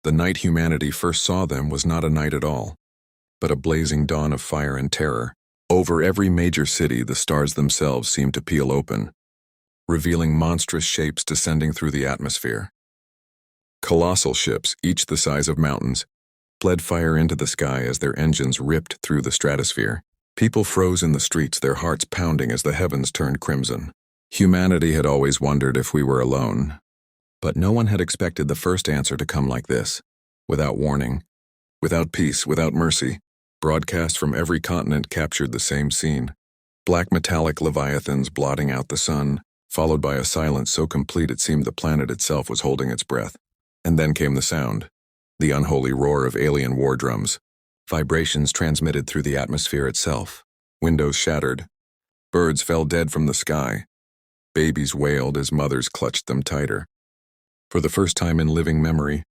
The night humanity first saw them was not a night at all, but a blazing dawn of fire and terror. Over every major city, the stars themselves seemed to peel open, revealing monstrous shapes descending through the atmosphere. Colossal ships, each the size of mountains, bled fire into the sky as their engines ripped through the stratosphere. People froze in the streets, their hearts pounding as the heavens turned crimson. Humanity had always wondered if we were alone, but no one had expected the first answer to come like this, without warning, without peace, without mercy. Broadcast from every continent captured the same scene. Black metallic leviathans blotting out the sun, followed by a silence so complete it seemed the planet itself was holding its breath. And then came the sound, the unholy roar of alien war drums. Vibrations transmitted through the atmosphere itself. Windows shattered. Birds fell dead from the sky. Babies wailed as mothers clutched them tighter. For the first time in living memory,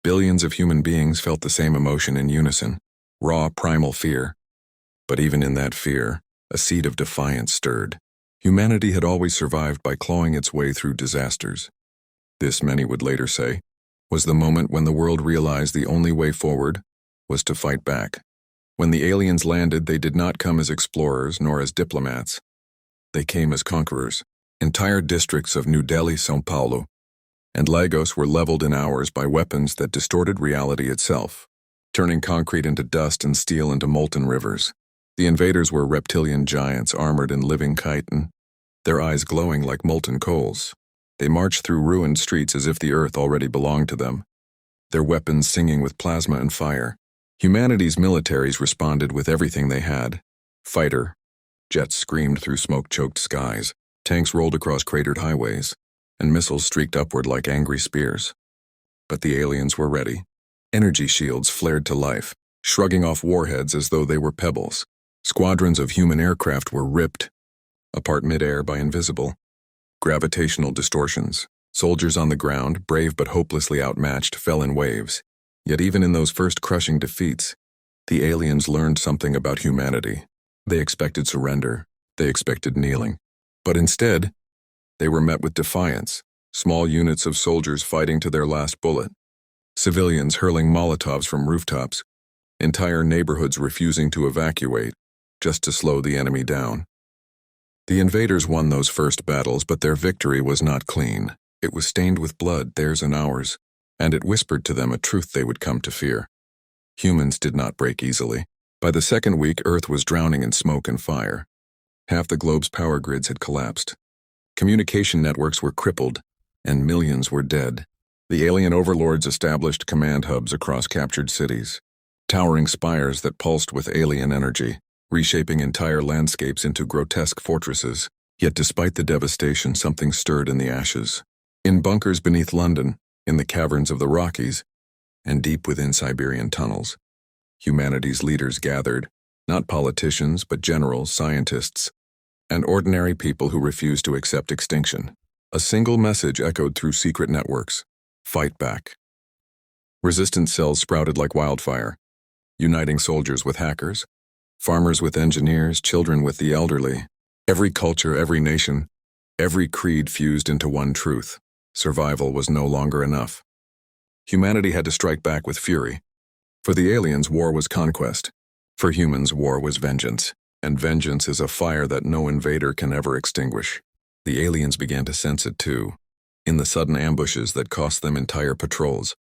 billions of human beings felt the same emotion in unison, raw primal fear. But even in that fear, a seed of defiance stirred. Humanity had always survived by clawing its way through disasters. This, many would later say, was the moment when the world realized the only way forward was to fight back. When the aliens landed, they did not come as explorers nor as diplomats. They came as conquerors. Entire districts of New Delhi, São Paulo, and Lagos were leveled in hours by weapons that distorted reality itself, turning concrete into dust and steel into molten rivers. The invaders were reptilian giants armored in living chitin, their eyes glowing like molten coals. They marched through ruined streets as if the earth already belonged to them, their weapons singing with plasma and fire. Humanity's militaries responded with everything they had. Fighter jets screamed through smoke-choked skies, tanks rolled across cratered highways, and missiles streaked upward like angry spears. But the aliens were ready. Energy shields flared to life, shrugging off warheads as though they were pebbles. Squadrons of human aircraft were ripped apart midair by invisible, gravitational distortions. Soldiers on the ground, brave but hopelessly outmatched, fell in waves. Yet even in those first crushing defeats, the aliens learned something about humanity. They expected surrender. They expected kneeling. But instead, they were met with defiance, small units of soldiers fighting to their last bullet, civilians hurling Molotovs from rooftops, entire neighborhoods refusing to evacuate just to slow the enemy down. The invaders won those first battles, but their victory was not clean. It was stained with blood, theirs and ours, and it whispered to them a truth they would come to fear. Humans did not break easily. By the second week, Earth was drowning in smoke and fire. Half the globe's power grids had collapsed. Communication networks were crippled, and millions were dead. The alien overlords established command hubs across captured cities, towering spires that pulsed with alien energy, reshaping entire landscapes into grotesque fortresses. Yet despite the devastation, something stirred in the ashes. In bunkers beneath London, in the caverns of the Rockies, and deep within Siberian tunnels, humanity's leaders gathered, not politicians but generals, scientists, and ordinary people who refused to accept extinction. A single message echoed through secret networks: fight back. Resistance cells sprouted like wildfire, uniting soldiers with hackers, farmers with engineers, children with the elderly. Every culture, every nation, every creed fused into one truth: survival was no longer enough. Humanity had to strike back with fury. For the aliens, war was conquest. For humans, war was vengeance. And vengeance is a fire that no invader can ever extinguish. The aliens began to sense it too, in the sudden ambushes that cost them entire patrols,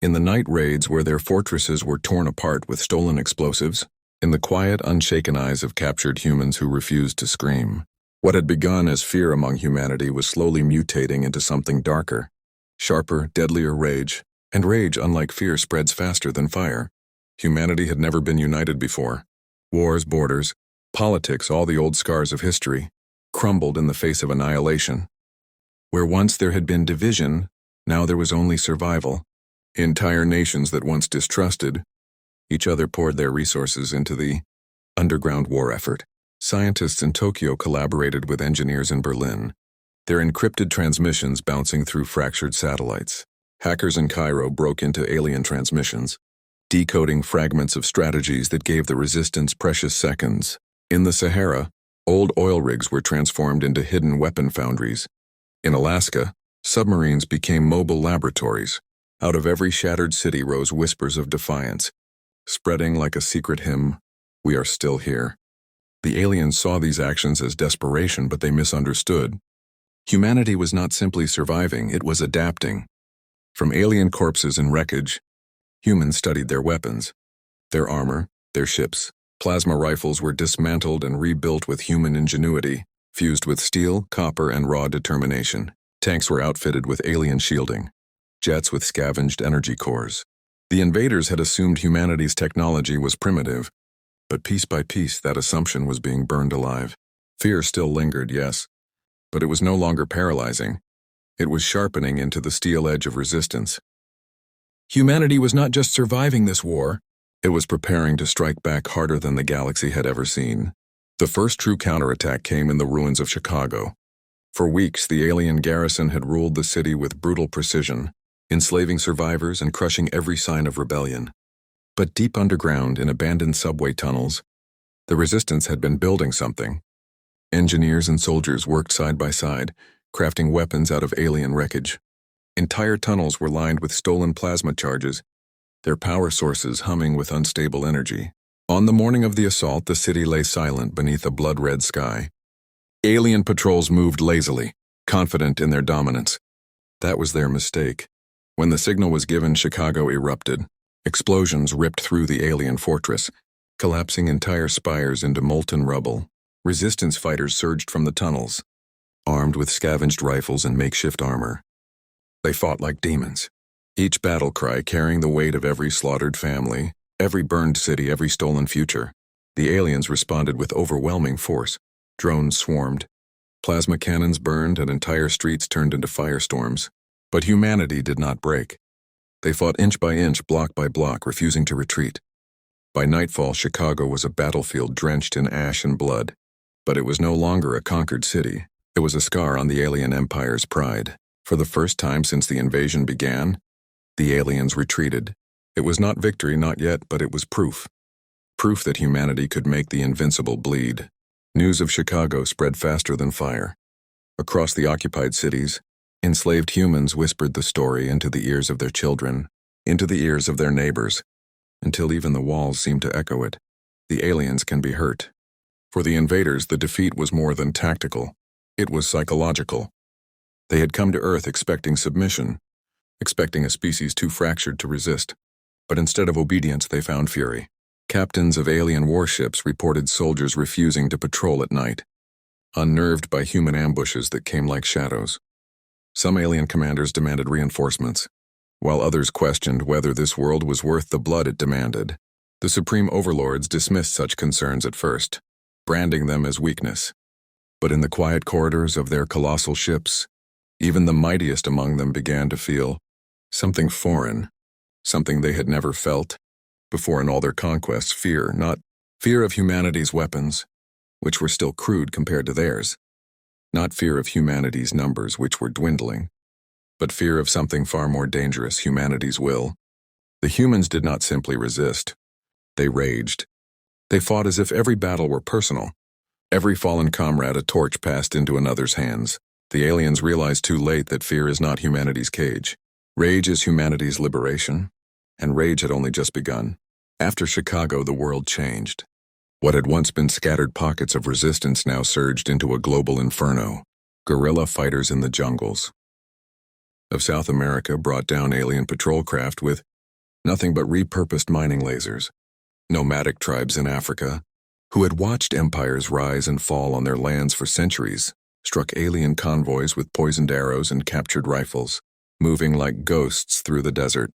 in the night raids where their fortresses were torn apart with stolen explosives, in the quiet, unshaken eyes of captured humans who refused to scream. What had begun as fear among humanity was slowly mutating into something darker, sharper, deadlier rage, and rage, unlike fear, spreads faster than fire. Humanity had never been united before. Wars, borders, politics, all the old scars of history, crumbled in the face of annihilation. Where once there had been division, now there was only survival. Entire nations that once distrusted each other poured their resources into the underground war effort. Scientists in Tokyo collaborated with engineers in Berlin, their encrypted transmissions bouncing through fractured satellites. Hackers in Cairo broke into alien transmissions, decoding fragments of strategies that gave the resistance precious seconds. In the Sahara, old oil rigs were transformed into hidden weapon foundries. In Alaska, submarines became mobile laboratories, Out of every shattered city rose whispers of defiance, spreading like a secret hymn, "We are still here." The aliens saw these actions as desperation, but they misunderstood. Humanity was not simply surviving, it was adapting. From alien corpses and wreckage, humans studied their weapons. Their armor, their ships, plasma rifles were dismantled and rebuilt with human ingenuity, fused with steel, copper, and raw determination. Tanks were outfitted with alien shielding, jets with scavenged energy cores. The invaders had assumed humanity's technology was primitive, but piece by piece that assumption was being burned alive. Fear still lingered, yes, but it was no longer paralyzing. It was sharpening into the steel edge of resistance. Humanity was not just surviving this war, it was preparing to strike back harder than the galaxy had ever seen. The first true counterattack came in the ruins of Chicago. For weeks, the alien garrison had ruled the city with brutal precision, enslaving survivors and crushing every sign of rebellion. But deep underground, in abandoned subway tunnels, the resistance had been building something. Engineers and soldiers worked side by side, crafting weapons out of alien wreckage. Entire tunnels were lined with stolen plasma charges, their power sources humming with unstable energy. On the morning of the assault, the city lay silent beneath a blood-red sky. Alien patrols moved lazily, confident in their dominance. That was their mistake. When the signal was given, Chicago erupted. Explosions ripped through the alien fortress, collapsing entire spires into molten rubble. Resistance fighters surged from the tunnels, armed with scavenged rifles and makeshift armor. They fought like demons, each battle cry carrying the weight of every slaughtered family, every burned city, every stolen future. The aliens responded with overwhelming force. Drones swarmed, plasma cannons burned, and entire streets turned into firestorms. But humanity did not break. They fought inch by inch, block by block, refusing to retreat. By nightfall, Chicago was a battlefield drenched in ash and blood. But it was no longer a conquered city. It was a scar on the alien empire's pride. For the first time since the invasion began, the aliens retreated. It was not victory, not yet, but it was proof. Proof that humanity could make the invincible bleed. News of Chicago spread faster than fire. Across the occupied cities, enslaved humans whispered the story into the ears of their children, into the ears of their neighbors, until even the walls seemed to echo it. The aliens can be hurt. For the invaders, the defeat was more than tactical. It was psychological. They had come to Earth expecting submission, expecting a species too fractured to resist. But instead of obedience, they found fury. Captains of alien warships reported soldiers refusing to patrol at night, unnerved by human ambushes that came like shadows. Some alien commanders demanded reinforcements, while others questioned whether this world was worth the blood it demanded. The supreme overlords dismissed such concerns at first, branding them as weakness. But in the quiet corridors of their colossal ships, even the mightiest among them began to feel something foreign, something they had never felt before in all their conquests. Fear, not fear of humanity's weapons, which were still crude compared to theirs, not fear of humanity's numbers, which were dwindling, but fear of something far more dangerous, humanity's will. The humans did not simply resist. They raged. They fought as if every battle were personal. Every fallen comrade a torch passed into another's hands. The aliens realized too late that fear is not humanity's cage. Rage is humanity's liberation, and rage had only just begun. After Chicago, the world changed. What had once been scattered pockets of resistance now surged into a global inferno. Guerrilla fighters in the jungles of South America brought down alien patrol craft with nothing but repurposed mining lasers. Nomadic tribes in Africa, who had watched empires rise and fall on their lands for centuries, struck alien convoys with poisoned arrows and captured rifles, moving like ghosts through the desert.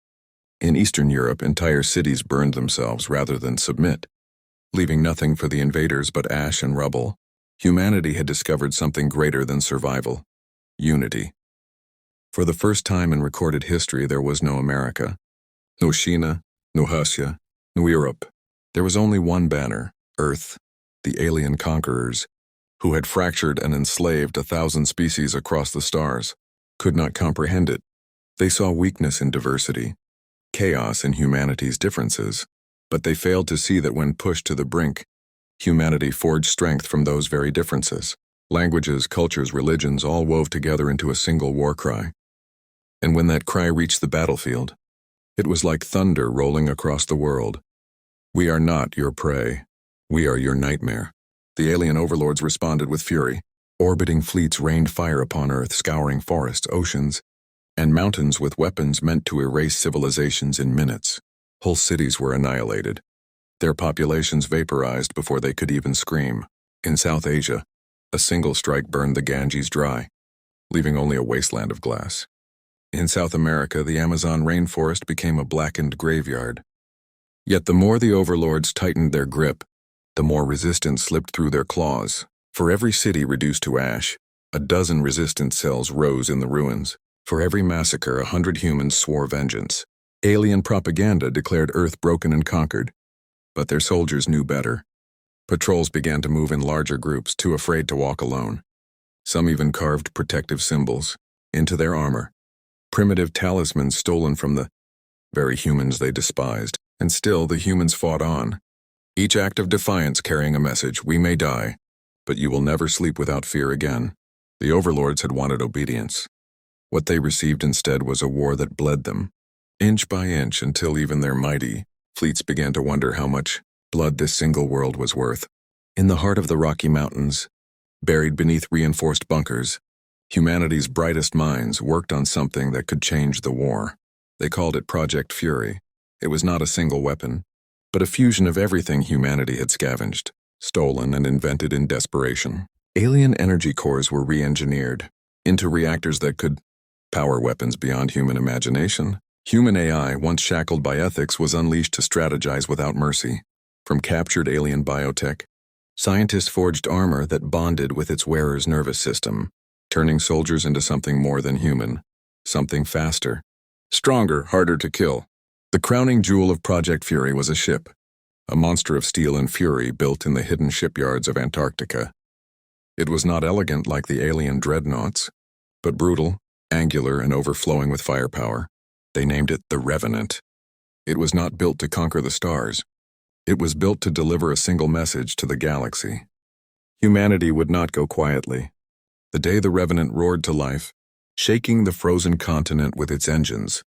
In Eastern Europe, entire cities burned themselves rather than submit, leaving nothing for the invaders but ash and rubble. Humanity had discovered something greater than survival: unity. For the first time in recorded history, there was no America, no China, no Russia, no Europe. There was only one banner: Earth. The alien conquerors, who had fractured and enslaved 1,000 species across the stars, could not comprehend it. They saw weakness in diversity, chaos in humanity's differences, but they failed to see that when pushed to the brink, humanity forged strength from those very differences. Languages, cultures, religions all wove together into a single war cry. And when that cry reached the battlefield, it was like thunder rolling across the world. We are not your prey. We are your nightmare. The alien overlords responded with fury. Orbiting fleets rained fire upon Earth, scouring forests, oceans, and mountains with weapons meant to erase civilizations in minutes. Whole cities were annihilated, their populations vaporized before they could even scream. In South Asia, a single strike burned the Ganges dry, leaving only a wasteland of glass. In South America, the Amazon rainforest became a blackened graveyard. Yet the more the overlords tightened their grip, the more resistance slipped through their claws. For every city reduced to ash, a dozen resistance cells rose in the ruins. For every massacre, 100 humans swore vengeance. Alien propaganda declared Earth broken and conquered, but their soldiers knew better. Patrols began to move in larger groups, too afraid to walk alone. Some even carved protective symbols into their armor, primitive talismans stolen from the very humans they despised. And still the humans fought on, each act of defiance carrying a message: we may die, but you will never sleep without fear again. The overlords had wanted obedience. What they received instead was a war that bled them, inch by inch, until even their mighty fleets began to wonder how much blood this single world was worth. In the heart of the Rocky Mountains, buried beneath reinforced bunkers, humanity's brightest minds worked on something that could change the war. They called it Project Fury. It was not a single weapon, but a fusion of everything humanity had scavenged, stolen, and invented in desperation. Alien energy cores were re-engineered into reactors that could power weapons beyond human imagination. Human AI, once shackled by ethics, was unleashed to strategize without mercy. From captured alien biotech, scientists forged armor that bonded with its wearer's nervous system, turning soldiers into something more than human, something faster, stronger, harder to kill. The crowning jewel of Project Fury was a ship, a monster of steel and fury built in the hidden shipyards of Antarctica. It was not elegant like the alien dreadnoughts, but brutal, angular, and overflowing with firepower. They named it the Revenant. It was not built to conquer the stars. It was built to deliver a single message to the galaxy. Humanity would not go quietly. The day the Revenant roared to life, shaking the frozen continent with its engines,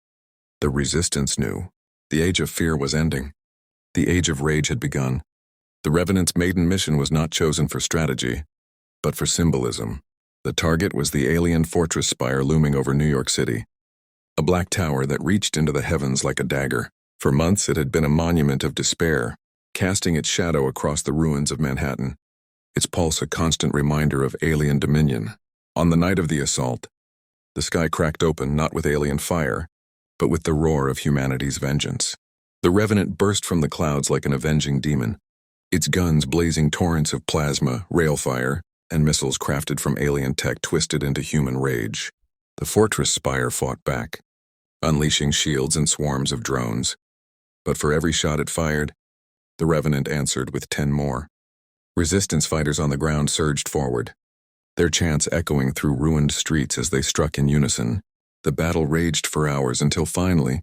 the resistance knew. The age of fear was ending. The age of rage had begun. The Revenant's maiden mission was not chosen for strategy, but for symbolism. The target was the alien fortress spire looming over New York City, a black tower that reached into the heavens like a dagger. For months it had been a monument of despair, casting its shadow across the ruins of Manhattan, its pulse a constant reminder of alien dominion. On the night of the assault, the sky cracked open not with alien fire, but with the roar of humanity's vengeance. The Revenant burst from the clouds like an avenging demon, its guns blazing torrents of plasma, railfire, and missiles crafted from alien tech twisted into human rage. The fortress spire fought back, unleashing shields and swarms of drones. But for every shot it fired, the Revenant answered with 10 more. Resistance fighters on the ground surged forward, their chants echoing through ruined streets as they struck in unison. The battle raged for hours until finally,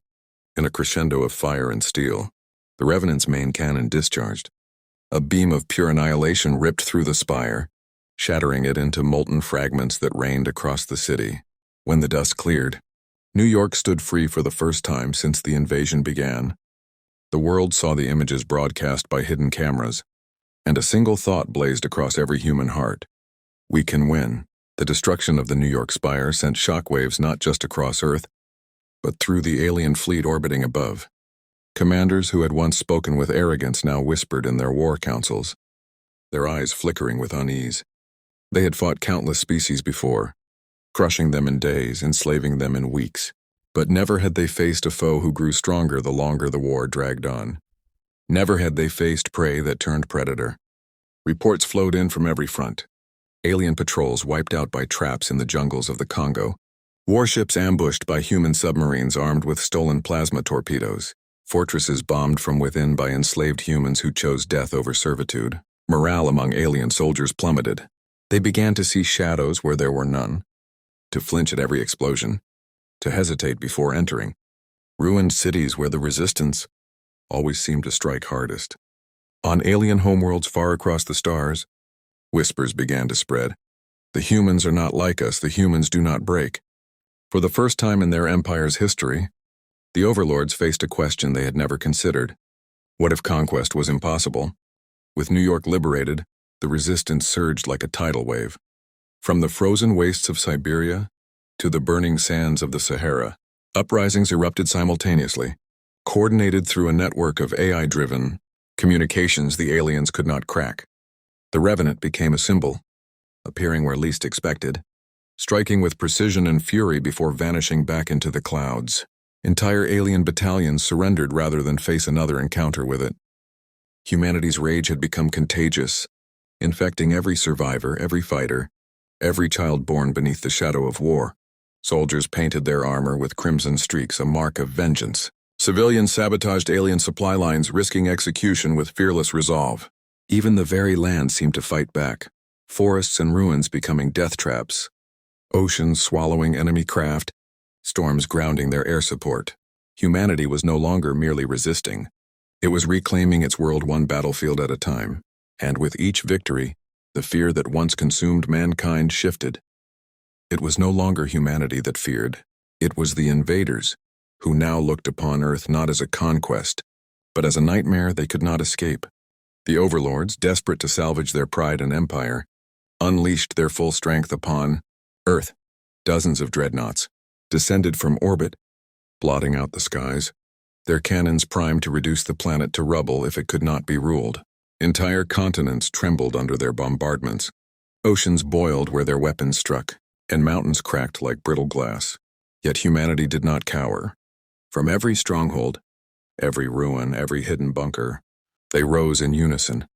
in a crescendo of fire and steel, the Revenant's main cannon discharged. A beam of pure annihilation ripped through the spire, shattering it into molten fragments that rained across the city. When the dust cleared, New York stood free for the first time since the invasion began. The world saw the images broadcast by hidden cameras, and a single thought blazed across every human heart: we can win. The destruction of the New York spire sent shockwaves not just across Earth, but through the alien fleet orbiting above. Commanders who had once spoken with arrogance now whispered in their war councils, their eyes flickering with unease. They had fought countless species before, crushing them in days, enslaving them in weeks. But never had they faced a foe who grew stronger the longer the war dragged on. Never had they faced prey that turned predator. Reports flowed in from every front. Alien patrols wiped out by traps in the jungles of the Congo. Warships ambushed by human submarines armed with stolen plasma torpedoes. Fortresses bombed from within by enslaved humans who chose death over servitude. Morale among alien soldiers plummeted. They began to see shadows where there were none, to flinch at every explosion, to hesitate before entering. Ruined cities where the resistance always seemed to strike hardest. On alien homeworlds far across the stars, whispers began to spread. The humans are not like us, the humans do not break. For the first time in their empire's history, the overlords faced a question they had never considered. What if conquest was impossible? With New York liberated, the resistance surged like a tidal wave. From the frozen wastes of Siberia to the burning sands of the Sahara, uprisings erupted simultaneously, coordinated through a network of AI-driven communications the aliens could not crack. The Revenant became a symbol, appearing where least expected, striking with precision and fury before vanishing back into the clouds. Entire alien battalions surrendered rather than face another encounter with it. Humanity's rage had become contagious, infecting every survivor, every fighter, every child born beneath the shadow of war. Soldiers painted their armor with crimson streaks, a mark of vengeance. Civilians sabotaged alien supply lines, risking execution with fearless resolve. Even the very land seemed to fight back, forests and ruins becoming death traps, oceans swallowing enemy craft, storms grounding their air support. Humanity was no longer merely resisting. It was reclaiming its world one battlefield at a time, and with each victory, the fear that once consumed mankind shifted. It was no longer humanity that feared. It was the invaders, who now looked upon Earth not as a conquest, but as a nightmare they could not escape. The overlords, desperate to salvage their pride and empire, unleashed their full strength upon Earth. Dozens of dreadnoughts descended from orbit, blotting out the skies, their cannons primed to reduce the planet to rubble if it could not be ruled. Entire continents trembled under their bombardments. Oceans boiled where their weapons struck, and mountains cracked like brittle glass. Yet humanity did not cower. From every stronghold, every ruin, every hidden bunker, they rose in unison,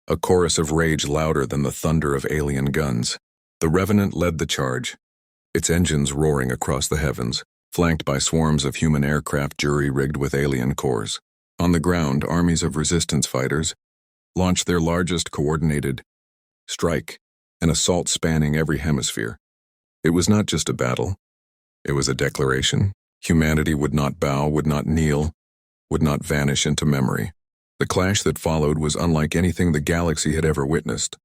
a chorus of rage louder than the thunder of alien guns. The Revenant led the charge, its engines roaring across the heavens, flanked by swarms of human aircraft jury-rigged with alien cores. On the ground, armies of resistance fighters launched their largest coordinated strike, an assault spanning every hemisphere. It was not just a battle. It was a declaration. Humanity would not bow, would not kneel, would not vanish into memory. The clash that followed was unlike anything the galaxy had ever witnessed.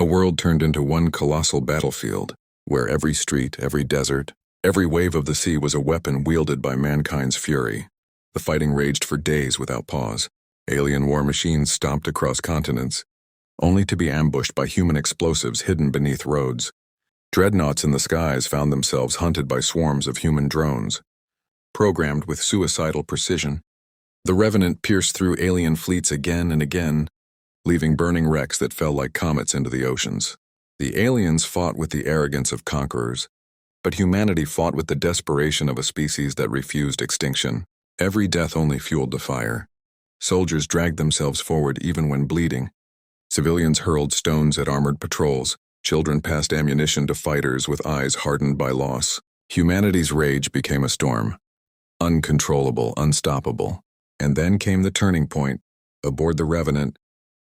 A world turned into one colossal battlefield, where every street, every desert, every wave of the sea was a weapon wielded by mankind's fury. The fighting raged for days without pause. Alien war machines stomped across continents, only to be ambushed by human explosives hidden beneath roads. Dreadnoughts in the skies found themselves hunted by swarms of human drones, programmed with suicidal precision. The Revenant pierced through alien fleets again and again, leaving burning wrecks that fell like comets into the oceans. The aliens fought with the arrogance of conquerors, but humanity fought with the desperation of a species that refused extinction. Every death only fueled the fire. Soldiers dragged themselves forward even when bleeding. Civilians hurled stones at armored patrols. Children passed ammunition to fighters with eyes hardened by loss. Humanity's rage became a storm, uncontrollable, unstoppable. And then came the turning point. Aboard the Revenant,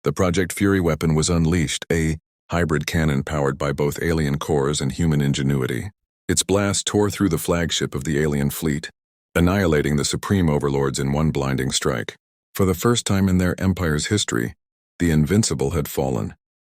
the Project Fury weapon was unleashed, a hybrid cannon powered by both alien cores and human ingenuity. Its blast tore through the flagship of the alien fleet, annihilating the supreme overlords in one blinding strike. For the first time in their empire's history, the invincible had fallen.